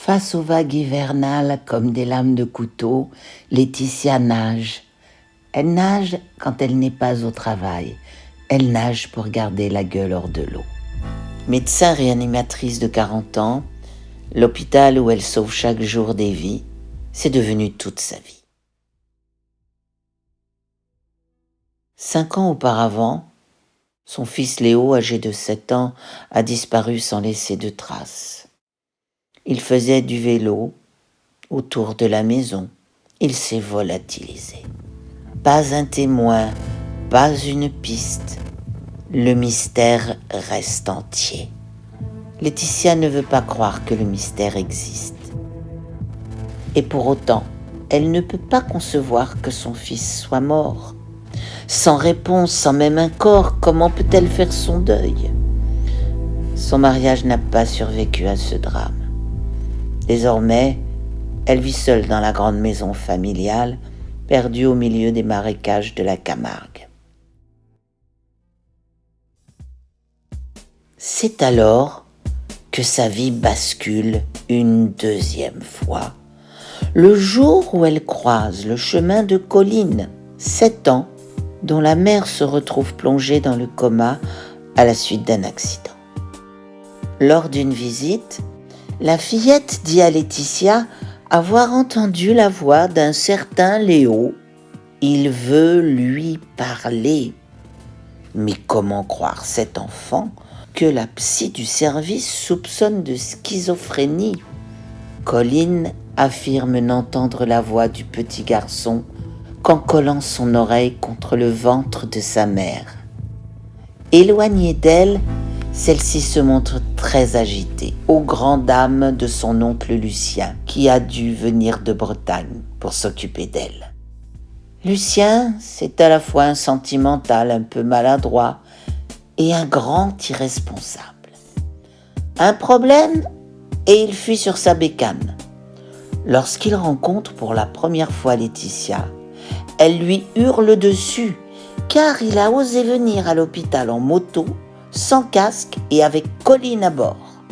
Face aux vagues hivernales comme des lames de couteau, Laetitia nage. Elle nage quand elle n'est pas au travail. Elle nage pour garder la gueule hors de l'eau. Médecin réanimatrice de 40 ans, l'hôpital où elle sauve chaque jour des vies, c'est devenu toute sa vie. 5 ans auparavant, son fils Léo, âgé de 7 ans, a disparu sans laisser de traces. Il faisait du vélo autour de la maison. Il s'est volatilisé. Pas un témoin, pas une piste. Le mystère reste entier. Laetitia ne veut pas croire que le mystère existe. Et pour autant, elle ne peut pas concevoir que son fils soit mort. Sans réponse, sans même un corps, comment peut-elle faire son deuil ? Son mariage n'a pas survécu à ce drame. Désormais, elle vit seule dans la grande maison familiale, perdue au milieu des marécages de la Camargue. C'est alors que sa vie bascule une deuxième fois, le jour où elle croise le chemin de Colline, 7 ans, dont la mère se retrouve plongée dans le coma à la suite d'un accident. Lors d'une visite, la fillette dit à Laetitia avoir entendu la voix d'un certain Léo. Il veut lui parler. Mais comment croire cet enfant que la psy du service soupçonne de schizophrénie ? Colline affirme n'entendre la voix du petit garçon qu'en collant son oreille contre le ventre de sa mère. Éloignée d'elle, celle-ci se montre très agitée, aux grandes dames de son oncle Lucien, qui a dû venir de Bretagne pour s'occuper d'elle. Lucien, c'est à la fois un sentimental un peu maladroit et un grand irresponsable. Un problème et il fuit sur sa bécane. Lorsqu'il rencontre pour la première fois Laetitia, elle lui hurle dessus, car il a osé venir à l'hôpital en moto, sans casque et avec Colline à bord.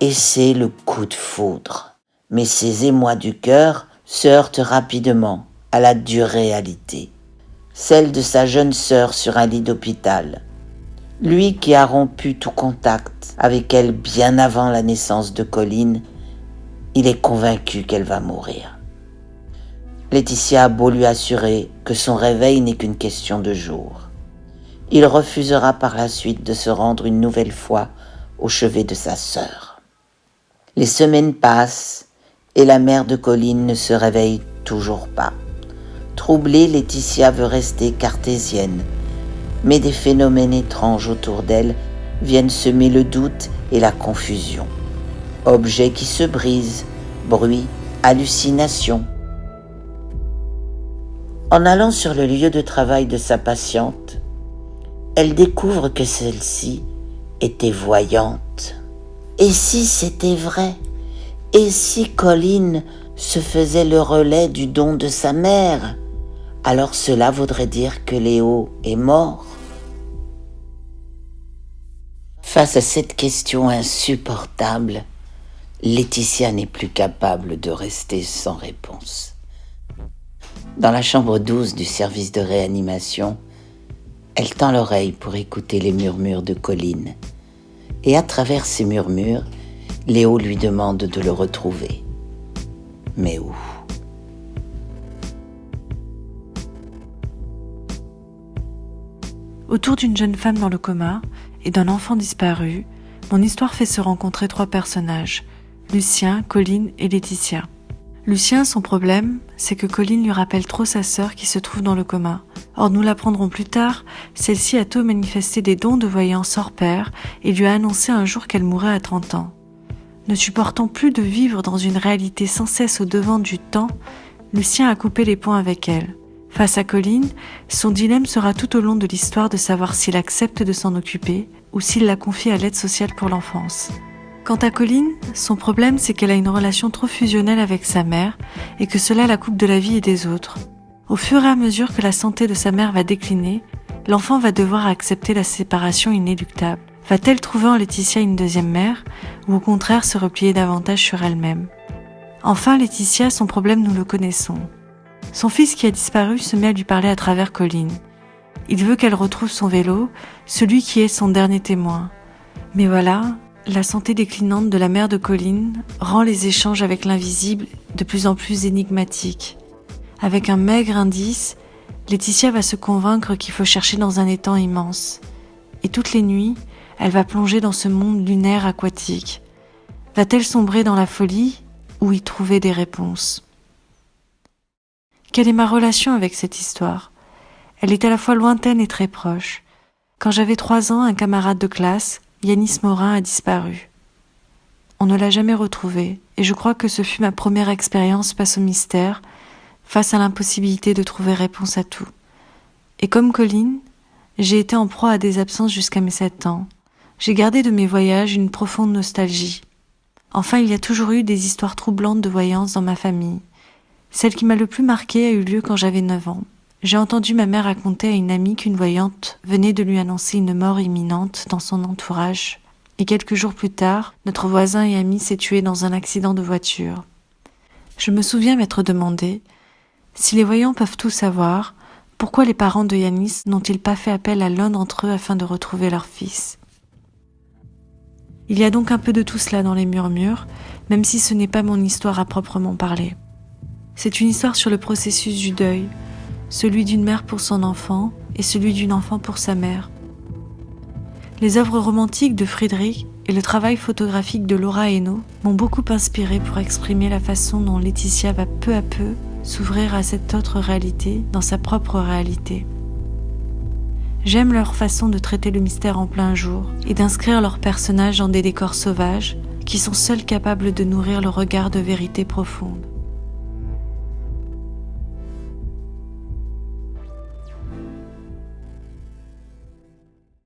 Et c'est le coup de foudre. Mais ses émois du cœur se heurtent rapidement à la dure réalité, celle de sa jeune sœur sur un lit d'hôpital. Lui qui a rompu tout contact avec elle bien avant la naissance de Colline, il est convaincu qu'elle va mourir. Laetitia a beau lui assurer que son réveil n'est qu'une question de jours. Il refusera par la suite de se rendre une nouvelle fois au chevet de sa sœur. Les semaines passent et la mère de Colline ne se réveille toujours pas. Troublée, Laetitia veut rester cartésienne, mais des phénomènes étranges autour d'elle viennent semer le doute et la confusion. Objets qui se brisent, bruits, hallucinations. En allant sur le lieu de travail de sa patiente, elle découvre que celle-ci était voyante. Et si c'était vrai ? Et si Colline se faisait le relais du don de sa mère ? Alors cela voudrait dire que Léo est mort ? Face à cette question insupportable, Laetitia n'est plus capable de rester sans réponse. Dans la chambre 12 du service de réanimation, elle tend l'oreille pour écouter les murmures de Colline. Et à travers ces murmures, Léo lui demande de le retrouver. Mais où ? Autour d'une jeune femme dans le coma et d'un enfant disparu, mon histoire fait se rencontrer 3 personnages, Lucien, Colline et Laetitia. Lucien, son problème, c'est que Colline lui rappelle trop sa sœur qui se trouve dans le coma. Or, nous l'apprendrons plus tard, celle-ci a tôt manifesté des dons de voyance hors pair et lui a annoncé un jour qu'elle mourrait à 30 ans. Ne supportant plus de vivre dans une réalité sans cesse au devant du temps, Lucien a coupé les ponts avec elle. Face à Colline, son dilemme sera tout au long de l'histoire de savoir s'il accepte de s'en occuper ou s'il la confie à l'aide sociale pour l'enfance. Quant à Colline, son problème c'est qu'elle a une relation trop fusionnelle avec sa mère et que cela la coupe de la vie et des autres. Au fur et à mesure que la santé de sa mère va décliner, l'enfant va devoir accepter la séparation inéluctable. Va-t-elle trouver en Laetitia une deuxième mère ou au contraire se replier davantage sur elle-même ? Enfin, Laetitia, son problème, nous le connaissons. Son fils qui a disparu se met à lui parler à travers Colline. Il veut qu'elle retrouve son vélo, celui qui est son dernier témoin. Mais voilà, la santé déclinante de la mère de Colline rend les échanges avec l'invisible de plus en plus énigmatiques. Avec un maigre indice, Laetitia va se convaincre qu'il faut chercher dans un étang immense. Et toutes les nuits, elle va plonger dans ce monde lunaire aquatique. Va-t-elle sombrer dans la folie ou y trouver des réponses ? Quelle est ma relation avec cette histoire ? Elle est à la fois lointaine et très proche. Quand j'avais 3 ans, un camarade de classe, Yanis Morin, a disparu. On ne l'a jamais retrouvé, et je crois que ce fut ma première expérience face au mystère, face à l'impossibilité de trouver réponse à tout. Et comme Colline, j'ai été en proie à des absences jusqu'à mes 7 ans. J'ai gardé de mes voyages une profonde nostalgie. Enfin, il y a toujours eu des histoires troublantes de voyance dans ma famille. Celle qui m'a le plus marquée a eu lieu quand j'avais 9 ans. J'ai entendu ma mère raconter à une amie qu'une voyante venait de lui annoncer une mort imminente dans son entourage. Et quelques jours plus tard, notre voisin et ami s'est tué dans un accident de voiture. Je me souviens m'être demandé, si les voyants peuvent tout savoir, pourquoi les parents de Yanis n'ont-ils pas fait appel à l'un d'entre eux afin de retrouver leur fils ? Il y a donc un peu de tout cela dans les murmures, même si ce n'est pas mon histoire à proprement parler. C'est une histoire sur le processus du deuil, celui d'une mère pour son enfant et celui d'une enfant pour sa mère. Les œuvres romantiques de Friedrich et le travail photographique de Laura Hainaut m'ont beaucoup inspiré pour exprimer la façon dont Laetitia va peu à peu s'ouvrir à cette autre réalité dans sa propre réalité. J'aime leur façon de traiter le mystère en plein jour et d'inscrire leurs personnages dans des décors sauvages qui sont seuls capables de nourrir le regard de vérité profonde.